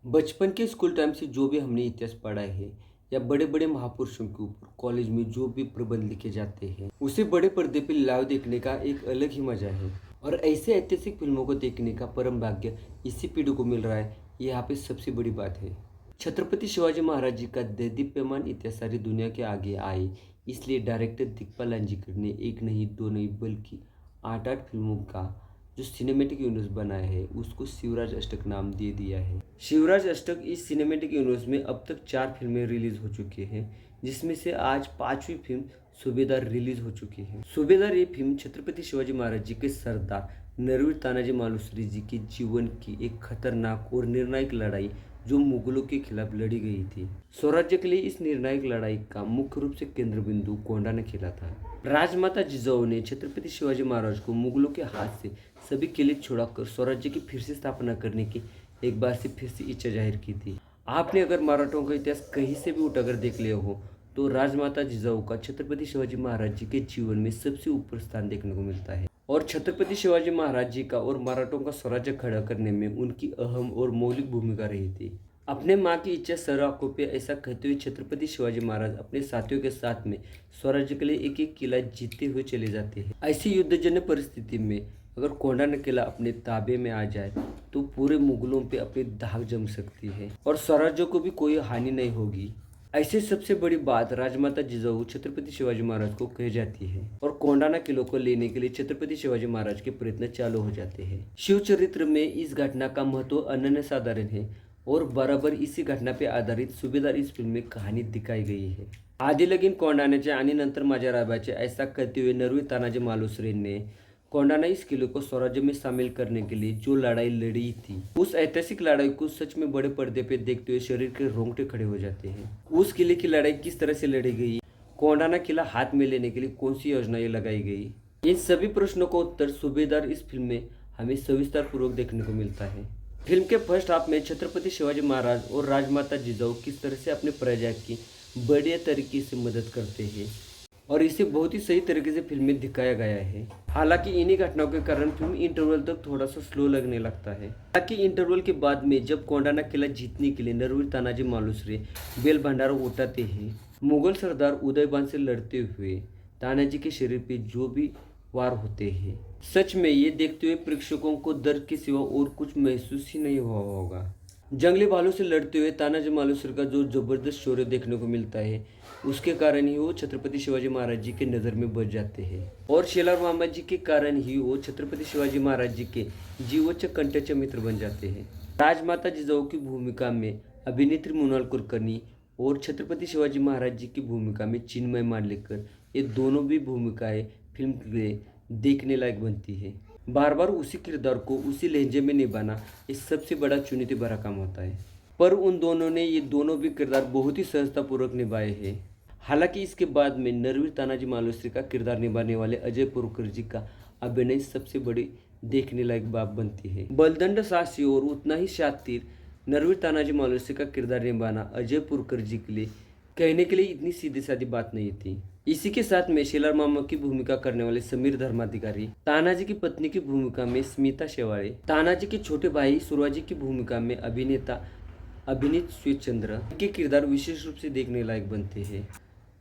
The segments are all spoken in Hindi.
बचपन के स्कूल टाइम से जो भी हमने इतिहास पढ़ा है या बड़े बड़े महापुरुषों के ऊपर कॉलेज में जो भी प्रबंध लिखे जाते हैं उसे बड़े पर्दे पर लाइव देखने का एक अलग ही मजा है। और ऐसे ऐतिहासिक फिल्मों को देखने का परम भाग्य इसी पीढ़ी को मिल रहा है। ये यहाँ पे सबसे बड़ी बात है। छत्रपति शिवाजी महाराज जी का देदीप्यमान इतिहास सारी दुनिया के आगे आए, इसलिए डायरेक्टर दिग्पाल लांजीकर ने एक नहीं दो नहीं बल्कि 8 फिल्मों का जो सिनेमैटिक यूनिवर्स बनाया है उसको शिवराज अष्टक नाम दे दिया है। शिवराज अष्टक इस सिनेमैटिक यूनिवर्स में अब तक 4 फिल्में रिलीज हो चुकी हैं, जिसमें से आज 5वीं फिल्म सूबेदार रिलीज हो चुकी है। सूबेदार ये फिल्म छत्रपति शिवाजी महाराज जी के सरदार नरवीर तानाजी मालुसरे जी के जीवन की एक खतरनाक और निर्णायक लड़ाई जो मुगलों के खिलाफ लड़ी गई थी। स्वराज्य के लिए इस निर्णायक लड़ाई का मुख्य रूप से केंद्र बिंदु कोंडा ने खेला था। राजमाता जिजाऊ ने छत्रपति शिवाजी महाराज को मुगलों के हाथ से सभी किले छुड़ाकर स्वराज्य की फिर से स्थापना करने की एक बार से फिर से इच्छा जाहिर की थी। आपने अगर मराठों का इतिहास कहीं से भी उठाकर देख लिया हो तो राजमाता जिजाऊ का छत्रपति शिवाजी महाराज जी के जीवन में सबसे ऊपर स्थान देखने को मिलता है। और छत्रपति शिवाजी महाराज जी का और मराठों का स्वराज्य खड़ा करने में उनकी अहम और मौलिक भूमिका रही थी। अपने माँ की इच्छा सर आंखों पे ऐसा कहते हुए छत्रपति शिवाजी महाराज अपने साथियों के साथ में स्वराज्य के लिए एक एक किला जीतते हुए चले जाते हैं। ऐसी युद्धजन्य परिस्थिति में अगर कोंडा न किला अपने ताबे में आ जाए तो पूरे मुगलों पे अपनी दाग जम सकती है और स्वराज्य को भी कोई हानि नहीं होगी। ऐसे सबसे बड़ी बात राजमाता जिजाऊ छत्रपति शिवाजी महाराज को कही जाती है और कोंडाना किले को लेने के लिए छत्रपति शिवाजी महाराज के प्रयत्न चालू हो जाते हैं। शिव चरित्र में इस घटना का महत्व अनन्य साधारण है और बराबर इसी घटना पे आधारित सूबेदार इस फिल्म में कहानी दिखाई गई है। आधी लगीन कोंढाण्याचे आणि नंतर माझ्या राबाचे ऐसा कहते हुए नरवीर तानाजी मालुसरे ने कोंडाना इस किले को स्वराज्य में शामिल करने के लिए जो लड़ाई लड़ी थी, उस ऐतिहासिक लड़ाई को सच में बड़े पर्दे पे देखते हुए शरीर के रोंगटे खड़े हो जाते हैं। उस किले की लड़ाई किस तरह से लड़ी गई, कोंडाना किला हाथ में लेने के लिए कौन सी योजनाएं लगाई गई, इन सभी प्रश्नों का उत्तर सूबेदार इस फिल्म में हमें सविस्तार पूर्वक देखने को मिलता है। फिल्म के फर्स्ट हाफ में छत्रपति शिवाजी महाराज और राजमाता जिजाऊ किस तरह से अपने प्रजा की बढ़िया तरीके से मदद करते हैं और इसे बहुत ही सही तरीके से फिल्म में दिखाया गया है। हालांकि इन्हीं घटनाओं के कारण फिल्म इंटरवल तक थोड़ा सा स्लो लगने लगता है। हालांकि इंटरवल के बाद में जब कोंडाना किला जीतने के लिए नरवीर तानाजी मालुसरे बेल भंडारा उठाते हैं, मुगल सरदार उदयबान से लड़ते हुए तानाजी के शरीर पे जो भी वार होते हैं, सच में ये देखते हुए प्रेक्षकों को दर्द के सिवा और कुछ महसूस ही नहीं हुआ होगा। जंगली भालू से लड़ते हुए तानाजी मालुसरे का जो जबरदस्त शौर्य देखने को मिलता है, उसके कारण ही वो छत्रपति शिवाजी महाराज जी के नज़र में बच जाते हैं और शेलार मामा जी के कारण ही वो छत्रपति शिवाजी महाराज जी के जीवोच्च कंठ्यचे मित्र बन जाते हैं। राजमाता जिजाऊ की भूमिका में अभिनेत्री मोनाल कुलकर्णी और छत्रपति शिवाजी महाराज जी की भूमिका में चिन्मय मांडलेकर, ये दोनों भी भूमिकाएं फिल्म के देखने लायक बनती है। बार बार उसी किरदार को उसी लहजे में निभाना ये सबसे बड़ा चुनौती भरा काम होता है, पर उन दोनों ने ये दोनों भी किरदार बहुत ही सहजतापूर्वक निभाए हैं। हालांकि इसके बाद में नरवीर तानाजी मालुसरे का किरदार निभाने वाले अजय पुरकर जी का अभिनय सबसे बड़ी देखने लायक बात बनती है। बलदंड साहसी और उतना ही शातिर नरवीर तानाजी मालुसरे का किरदार निभाना अजय पुरकर जी के लिए कहने के लिए इतनी सीधी सादी बात नहीं थी। इसी के साथ में शेलार मामा की भूमिका करने वाले समीर धर्माधिकारी, तानाजी की पत्नी की भूमिका में स्मिता शेवाळे, तानाजी के छोटे भाई सुरवाजी की भूमिका में अभिनेता अभिनीत श्वेतचंद्र के किरदार विशेष रूप से देखने लायक बनते हैं।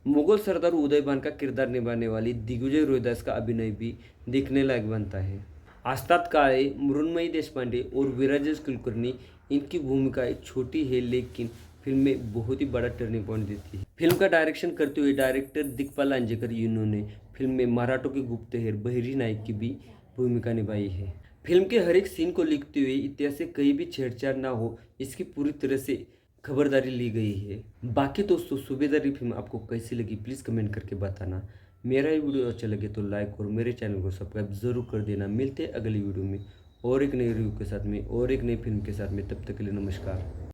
मुगल सरदार उदयबान का किरदार निभाने वाली दिग्विजय रोहिदास का अभिनय भी देखने लायक बनता है। आस्ताद काळे, मृण्मयी देशपांडे और विराजेश कुलकर्णी, इनकी भूमिकाएं छोटी है लेकिन फिल्म में बहुत ही बड़ा टर्निंग पॉइंट देती है। फिल्म का डायरेक्शन करते हुए डायरेक्टर दिग्पाल लांजेकर इन्होंने फिल्म में मराठों के गुप्तहेर बहिरी नायक की भी भूमिका निभाई है। फिल्म के हर एक सीन को लिखते हुए इतिहास से कहीं भी छेड़छाड़ ना हो, इसकी पूरी तरह से खबरदारी ली गई है। बाकी दोस्तों, सूबेदार फिल्म आपको कैसी लगी प्लीज़ कमेंट करके बताना। मेरा ये वीडियो अच्छा लगे तो लाइक और मेरे चैनल को सब्सक्राइब जरूर कर देना। मिलते हैं अगली वीडियो में और एक नई रिव्यू के साथ में और एक नई फिल्म के साथ में। तब तक के लिए नमस्कार।